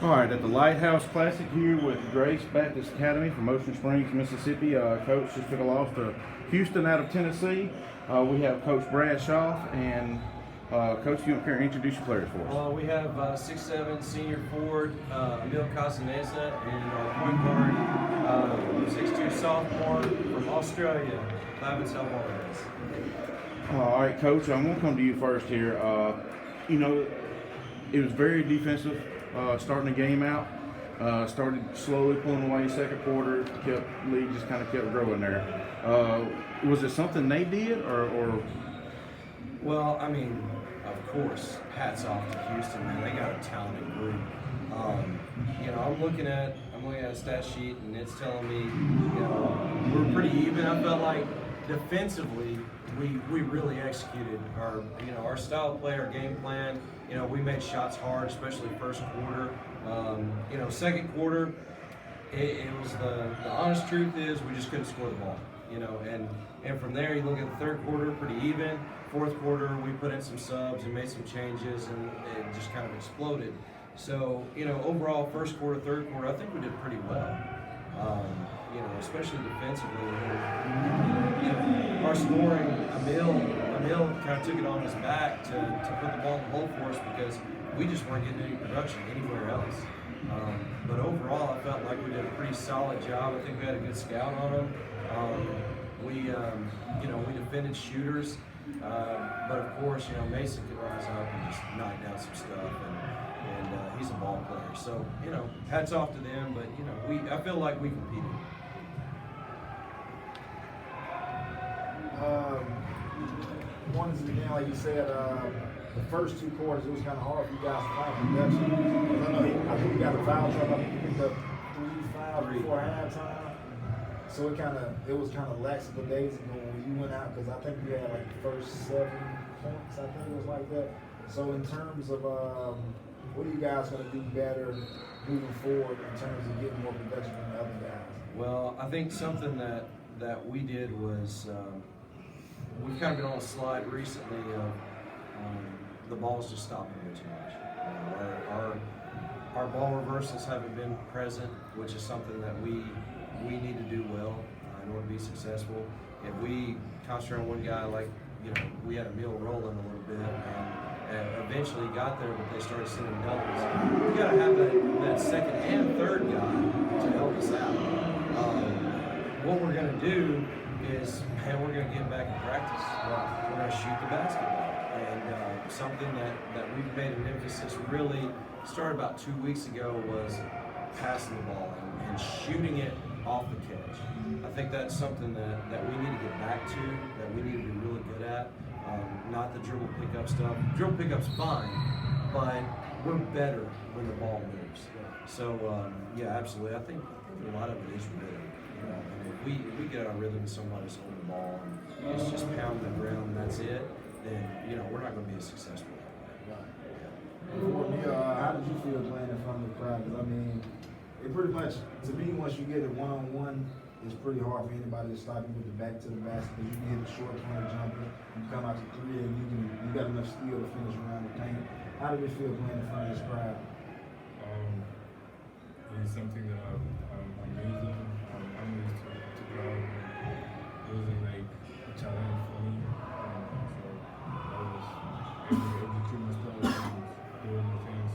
All right, at the Lighthouse Classic here with Grace Baptist Academy from Ocean Springs, Mississippi. Coach just took a loss to Houston out of Tennessee. We have Coach Brad Shauf, and Coach, if you want to introduce your players for us. We have 6'7" senior forward Emile Kazeneza, and our point guard 6'2" sophomore from Australia, Clavance Alvares. All right, Coach, I'm going to come to you first here. It was very defensive starting the game out. Started slowly pulling away second quarter, lead just kind of kept growing there. Was it something they did, or? Well, I mean, of course, hats off to Houston, man. They got a talented group. I'm looking at a stat sheet, and it's telling me, we're pretty even. I felt like defensively, we really executed our style of play, our game plan. We made shots hard, especially first quarter. Second quarter, it was the honest truth is we just couldn't score the ball. And from there you look at the third quarter, pretty even. Fourth quarter, we put in some subs and made some changes, and it just kind of exploded. So, overall, first quarter, third quarter, I think we did pretty well. Especially defensively. Our scoring, Emile kind of took it on his back to put the ball in the hole for us because we just weren't getting any production anywhere else. But overall, I felt like we did a pretty solid job. I think we had a good scout on them. We defended shooters, but of course, Mason could rise up and just knock down some stuff, and he's a ball player. So, hats off to them. But I feel like we competed. One is again, like you said, the first two quarters, it was kind of hard for you guys to find production. I think we got a foul trouble. I think we picked up 3 fouls before halftime. So it was kind of lackadaisical days ago when you went out, because I think we had like the first 7 points. I think it was like that. So in terms of what are you guys going to do better moving forward in terms of getting more production from the other guys? Well, I think something that we did was we've kind of been on a slide recently of the ball's just stopping way too much. Our ball reversals haven't been present, which is something that we need to do well in order to be successful. If we concentrate on one guy, like we had Emile rolling a little bit, and eventually got there, but they started sending doubles. We got to have that second and third guy to help us out. What we're going to do is, we're going to get back in practice. We're going to shoot the basketball. And something that we've made an emphasis really started about 2 weeks ago was passing the ball and shooting it off the catch. I think that's something that we need to get back to, that we need to be really good at. Not the dribble pickup stuff. Dribble pickup's fine, but we're better when the ball moves. So, absolutely. I think a lot of it is rhythm. If we get our rhythm and somebody's holding the ball and it's just pounding the ground and that's it, then we're not going to be as successful that way. For me, how did you feel playing in front of the crowd? Because it pretty much, to me, once you get it one-on-one, it's pretty hard for anybody to stop you with the back to the basket, because you can hit the short corner jumper, you come out to 3, and you got enough skill to finish around the paint. How did it feel playing in front of this crowd? It's something that I'm used to. I'm used to crowd. It wasn't like a challenge for me. So I was able to execute my stuff and doing the things.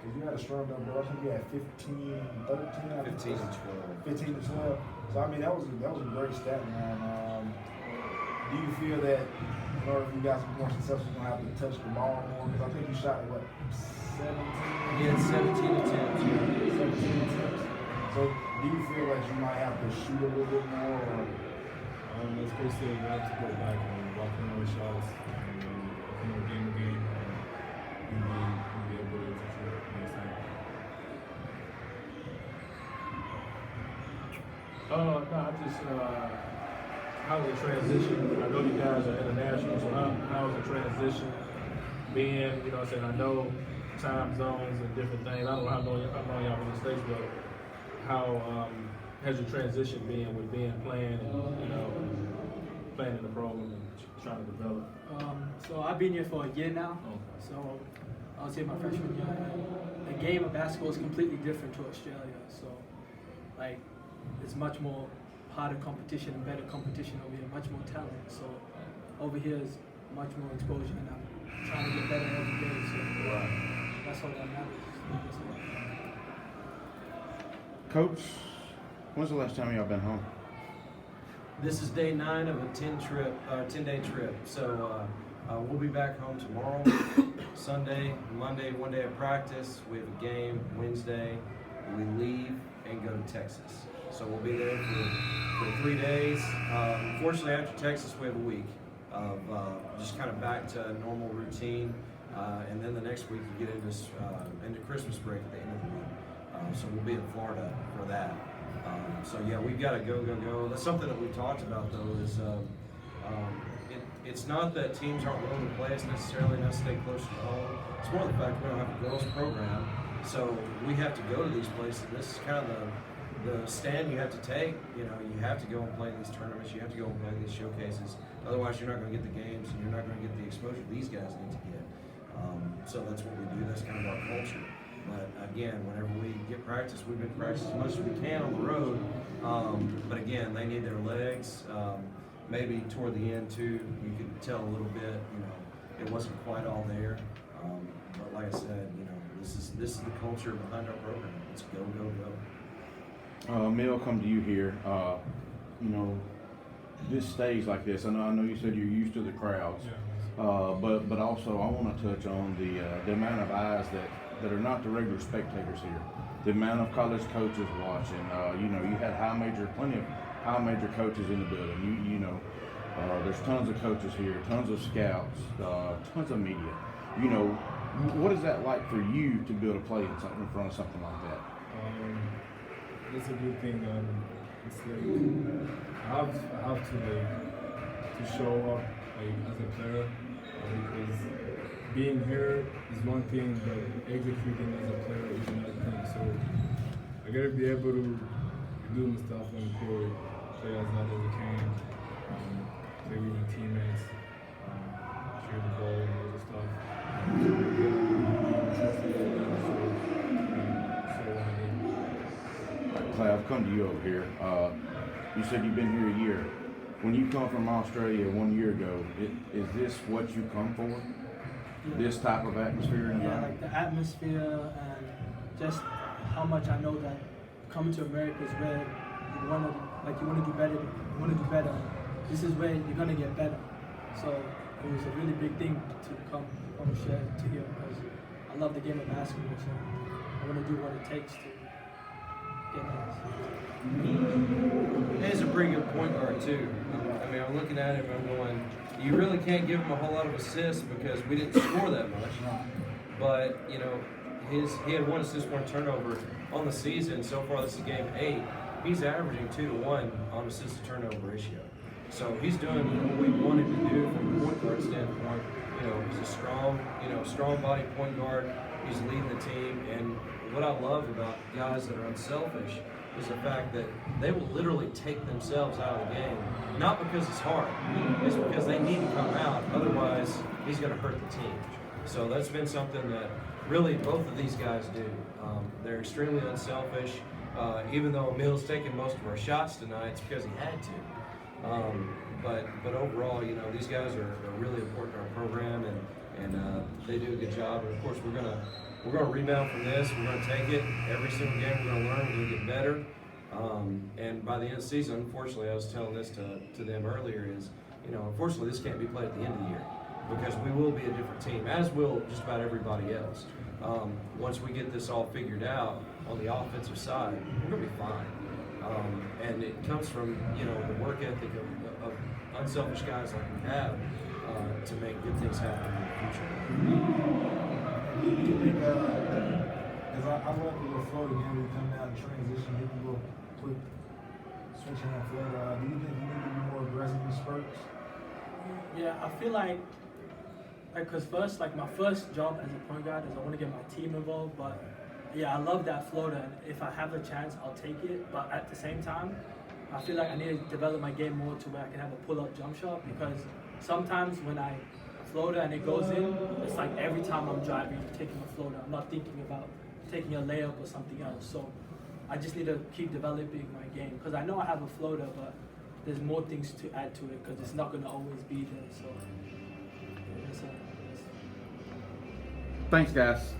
Because you had a strong number. I think you had 15, 13, 15 and 12. 15 to 12. So I mean, that was a great stat, man. Do you feel that in order for you guys to be more successful, you're gonna have to touch the ball more? Because I think you shot 17. He had 17 attempts. 17 attempts. So do you feel like you might have to shoot a little bit more? Or? As Chris said, we have to go back and walk in more shots and game to game, and be able to execute next time. No, I just how's the transition? I know you guys are international, so how's the transition being? I know time zones and different things. I don't know how long y'all been in the States, but how has your transition been with playing and playing in the program and trying to develop? So I've been here for a year now. Okay. So I was here my freshman year. And the game of basketball is completely different to Australia. So like it's much more harder competition and better competition over here, much more talent. So over here is much more exposure, and I'm trying to get better every day. So that's all that matters. Coach, when's the last time y'all been home? This is day 9 of a 10-day trip. So we'll be back home tomorrow, Sunday, Monday, 1 day of practice. We have a game Wednesday. We leave and go to Texas. So we'll be there for 3 days. Fortunately, after Texas, we have a week of just kind of back to normal routine. And then the next week we get into Christmas break at the end of the week. So we'll be in Florida for that. So yeah, we've got to go. That's something that we've talked about though is it's not that teams aren't willing to play us necessarily, not stay close to home. It's more the fact we don't have a girls program, so we have to go to these places. This is kind of the stand you have to take. You know, you have to go and play in these tournaments. You have to go and play in these showcases. Otherwise, you're not going to get the games, and you're not going to get the exposure these guys need to get. So that's what we do. That's kind of our culture. But again, whenever we get practice, we've been practicing as much as we can on the road. But again, they need their legs. Maybe toward the end too, you could tell a little bit. You know, it wasn't quite all there. But like I said, you know, this is the culture behind our program. It's go. Emile, come to you here. You know, this stays like this. I know you said you're used to the crowds. Yeah. But also I want to touch on the amount of eyes that are not the regular spectators here. The amount of college coaches watching. You know, you had plenty of high major coaches in the building. You know, there's tons of coaches here, tons of scouts, tons of media. You know, what is that like for you to be able to play in front of something like that? It's a good thing. It's like I have to show up like as a player because being here is one thing, but executing as a player is another thing. So I gotta be able to do my stuff on the court, play as hard as I can, play with my teammates, share the ball and all the stuff. Clay, I've come to you over here. You said you've been here a year. When you come from Australia 1 year ago, is this what you come for? Yeah. This type of atmosphere and Yeah, environment? like the atmosphere and just how much I know that coming to America is where you want to do better. This is where you're gonna get better. So it was a really big thing to come from Australia to here because I love the game of basketball. So I want to do what it takes to get there. He's a pretty good point guard too. I mean, I'm looking at him, I'm going, you really can't give him a whole lot of assists because we didn't score that much. But, you know, he had 1 assist, 1 turnover on the season. So far, this is game 8. He's averaging 2 to 1 on assist to turnover ratio. So he's doing what we want him to do from a point guard standpoint. You know, he's a strong body point guard. He's leading the team. And what I love about guys that are unselfish is the fact that they will literally take themselves out of the game, not because it's hard, it's because they need to come out, otherwise he's going to hurt the team. So that's been something that really both of these guys do. They're extremely unselfish. Even though Emile's taking most of our shots tonight, it's because he had to. But overall, you know, these guys are really important to our program, and they do a good job. And of course, we're gonna rebound from this. We're gonna take it every single game. We're gonna learn. We're gonna get better. And by the end of the season, unfortunately, I was telling this to them earlier, is, you know, unfortunately, this can't be played at the end of the year because we will be a different team, as will just about everybody else. Once we get this all figured out on the offensive side, we're gonna be fine. And it comes from, you know, the work ethic of unselfish guys like we have to make good things happen in the future. Do you think, because I love the little flow again, we come down and transition, hit the little quick switching on flow. Do you think you need to be more aggressive in spurts? Yeah, I feel like because first, like my first job as a point guard is I want to get my team involved, but yeah, I love that floater, and if I have the chance, I'll take it. But at the same time, I feel like I need to develop my game more to where I can have a pull-up jump shot, because sometimes when I floater and it goes in, it's like every time I'm driving, taking a floater, I'm not thinking about taking a layup or something else. So I just need to keep developing my game because I know I have a floater, but there's more things to add to it because it's not going to always be there. So that's it. Thanks, guys.